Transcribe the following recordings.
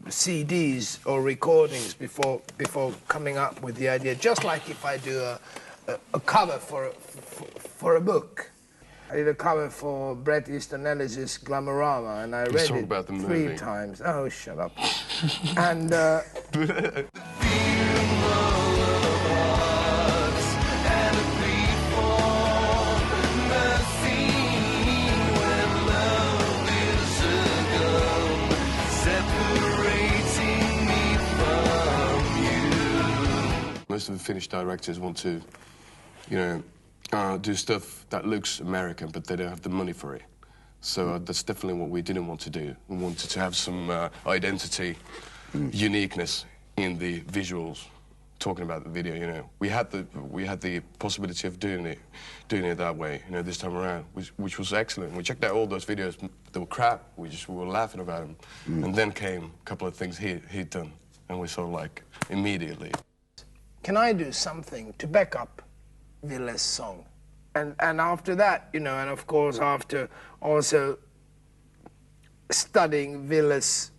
CDs or recordings before coming up with the idea. Just like if I do a cover for a book. I did a cover for Bret Easton Ellis's Glamorama, and I read it about the 3 movie. times. Oh, shut up. And most of the Finnish directors want to, you know, do stuff that looks American, but they don't have the money for it. So that's definitely what we didn't want to do. We wanted to have some identity, uniqueness in the visuals. Talking about the video, you know, we had the possibility of doing it that way, you know, this time around, which was excellent. We checked out all those videos; they were crap. We were laughing about them, and then came a couple of things he'd done, and we sort of like immediately. can I do something to back up Ville's song? And after that, you know, and of course after also studying Ville's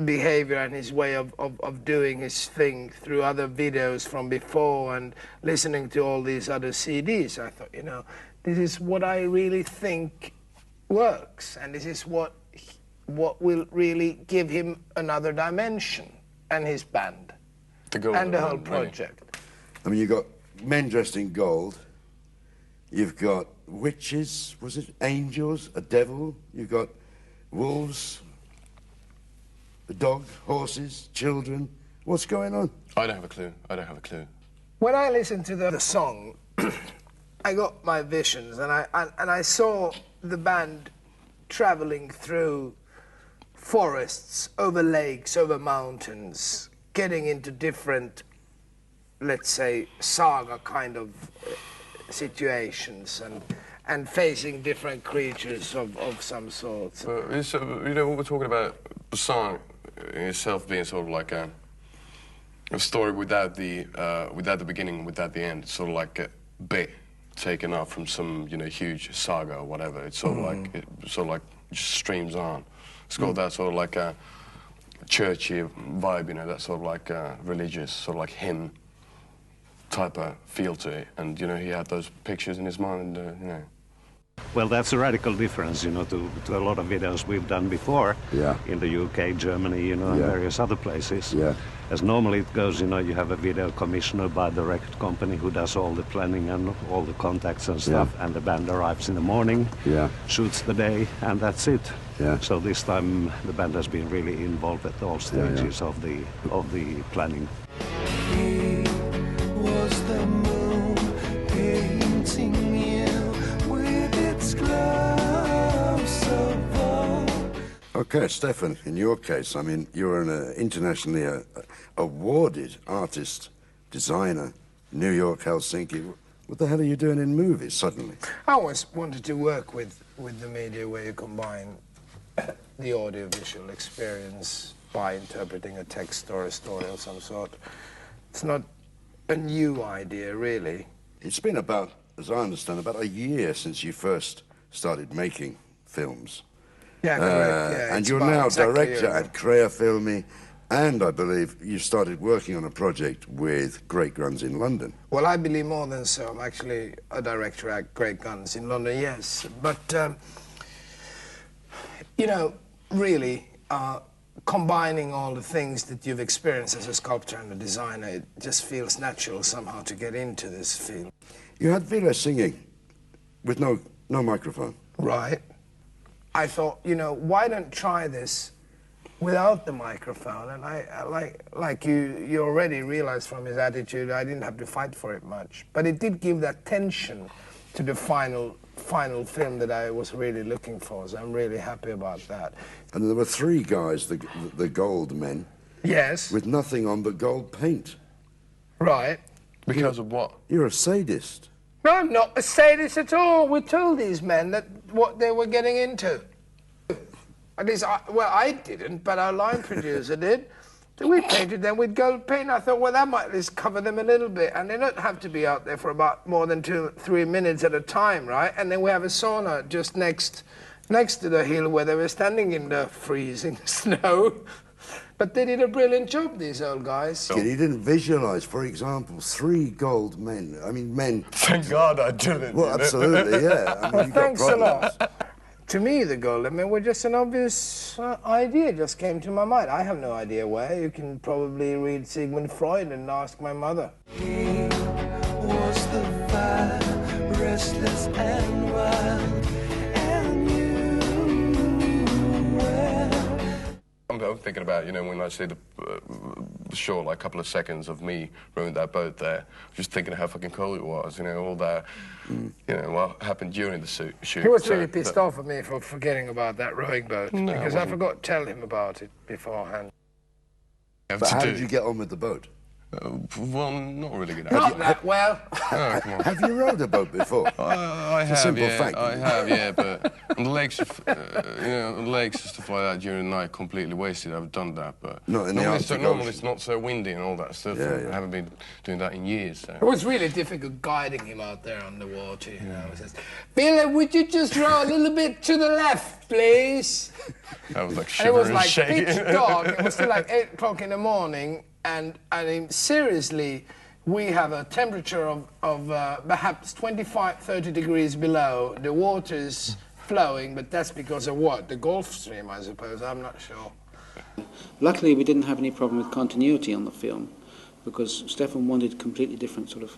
behavior and his way of doing his thing through other videos from before and listening to all these other CDs, I thought, you know, this is what I really think works, and this is what will really give him another dimension, and his band, and the whole project. I mean, you've got men dressed in gold, you've got witches, was it angels, a devil, you've got wolves, a dog, horses, children. What's going on? I don't have a clue. I don't have a clue. When I listened to the song, I got my visions, and I saw the band traveling through forests, over lakes, over mountains, getting into different, let's say, saga kind of situations, and facing different creatures of some sort. It's, you know, what we're talking about, the song in itself being sort of like a story without the beginning, without the end. It's sort of like a bit taken off from some, you know, huge saga or whatever. It's sort of like just streams on. It's got that sort of like a churchy vibe, you know, that sort of like religious, sort of like hymn type of feel to it. And, you know, he had those pictures in his mind, you know. Well, that's a radical difference, you know, to a lot of videos we've done before. Yeah. In the UK, Germany, you know, and various other places. Yeah. As normally it goes, you know, you have a video commissioner by the record company who does all the planning and all the contacts and stuff, and the band arrives in the morning, shoots the day, and that's it. Yeah. So this time the band has been really involved at all stages of the planning. He was the moon painting you with its gloves of gold. Okay, Stefan, in your case, I mean, you're an internationally awarded artist, designer, New York, Helsinki. What the hell are you doing in movies suddenly? I always wanted to work with the media where you combine the audiovisual experience by interpreting a text or a story of some sort. It's not a new idea, really. It's been about, as I understand, about a year since you first started making films. Yeah, correct. Yeah, and you're now director at Crea Filmi, and I believe you started working on a project with Great Guns in London. Well, I believe more than so. I'm actually a director at Great Guns in London, yes. But, you know, really, combining all the things that you've experienced as a sculptor and a designer, it just feels natural somehow to get into this field. You had Ville singing with no microphone. Right. I thought, you know, why don't try this without the microphone? And I like you already realized from his attitude, I didn't have to fight for it much. But it did give that tension to the final film that I was really looking for, so I'm really happy about that. And there were 3 guys, the gold men. Yes. With nothing on but gold paint. Right. Because of what? You're a sadist. No, I'm not a sadist at all. We told these men that what they were getting into. At least, I didn't, but our line producer did. So we painted them with gold paint. I thought, well, that might at least cover them a little bit. And they don't have to be out there for about more than 2-3 minutes at a time, right? And then we have a sauna just next to the hill where they were standing in the freezing snow. But they did a brilliant job, these old guys. He didn't visualise, for example, 3 gold men. I mean, men. Thank God I didn't. Well, absolutely, yeah. I mean, you've got Thanks a problems. lot. To me, the golden men were just an obvious idea, just came to my mind. I have no idea where. You can probably read Sigmund Freud and ask my mother. He was the fire, restless and wild, and you were. I'm thinking about, you know, when I see the short, like, couple of seconds of me rowing that boat there, just thinking of how fucking cold it was, you know, all that, you know, what happened during the shoot. He was really pissed off at me for forgetting about that rowing boat, No, because I forgot to tell him about it beforehand. But how did you get on with the boat? Well, not really good. Not that well. Oh, come on. Have you rowed a boat before? I It's a have, simple yeah, fact. I have, yeah, but on the lakes, you know, on the lakes and stuff like that during the night, completely wasted. I've done that, but Not in the Arctic normally Ocean. it's not so windy and all that stuff. Yeah, and yeah. I haven't been doing that in years. So. It was really difficult guiding him out there on the water, you know. He says, Billy, would you just row a little bit to the left, please? I was like And it was shivering, like shaking. pitch dark. It was still like 8 o'clock in the morning, and I mean, seriously, we have a temperature of perhaps 25, 30 degrees below. The water's flowing, but that's because of what? The Gulf Stream, I suppose. I'm not sure. Luckily, we didn't have any problem with continuity on the film, because Stefan wanted completely different sort of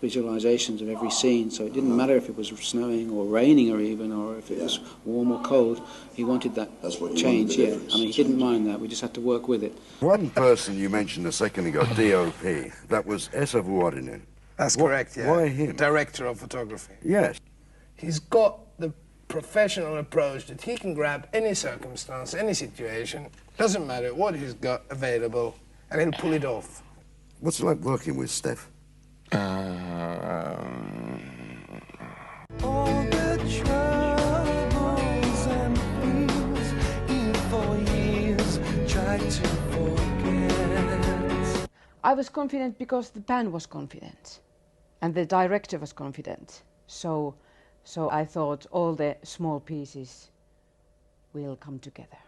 visualizations of every scene, so it didn't matter if it was snowing or raining or even, or if it was warm or cold. He wanted that change, yeah. I mean, he didn't mind that. We just had to work with it. One person you mentioned a second ago, DOP, that was Esa Vuorinen. That's correct, yeah. Why him? Director of photography. Yes. He's got the professional approach that he can grab any circumstance, any situation, doesn't matter what he's got available, and he'll pull it off. What's it like working with Steph? All the troubles and fears you for years tried to forget. I was confident because the band was confident and the director was confident. So I thought all the small pieces will come together.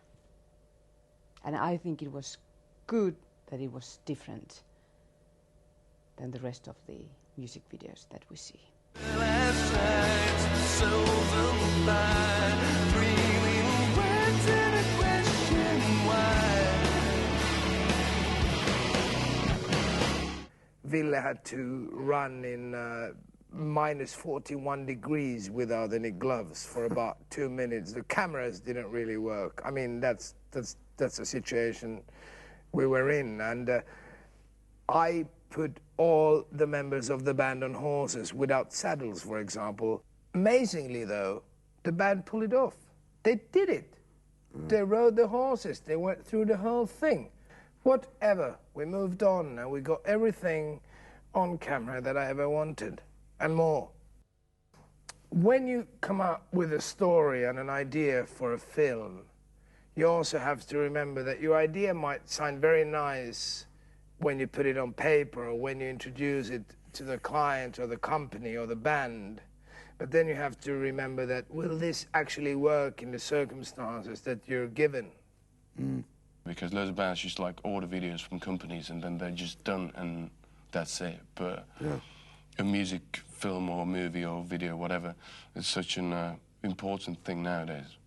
And I think it was good that it was different than the rest of the music videos that we see. Last night, souls on fire, breathing words and a question why. Ville had to run in minus 41 degrees without any gloves for about 2 minutes. The cameras didn't really work. I mean, that's the situation we were in. And I put all the members of the band on horses without saddles, for example. Amazingly, though, the band pulled it off. They did it. They rode the horses. They went through the whole thing. Whatever. We moved on and we got everything on camera that I ever wanted and more. When you come up with a story and an idea for a film, you also have to remember that your idea might sound very nice when you put it on paper or when you introduce it to the client or the company or the band. But then you have to remember that, will this actually work in the circumstances that you're given? Because loads of bands just like order videos from companies and then they're just done and that's it. But a music film or movie or video, whatever, is such an important thing nowadays.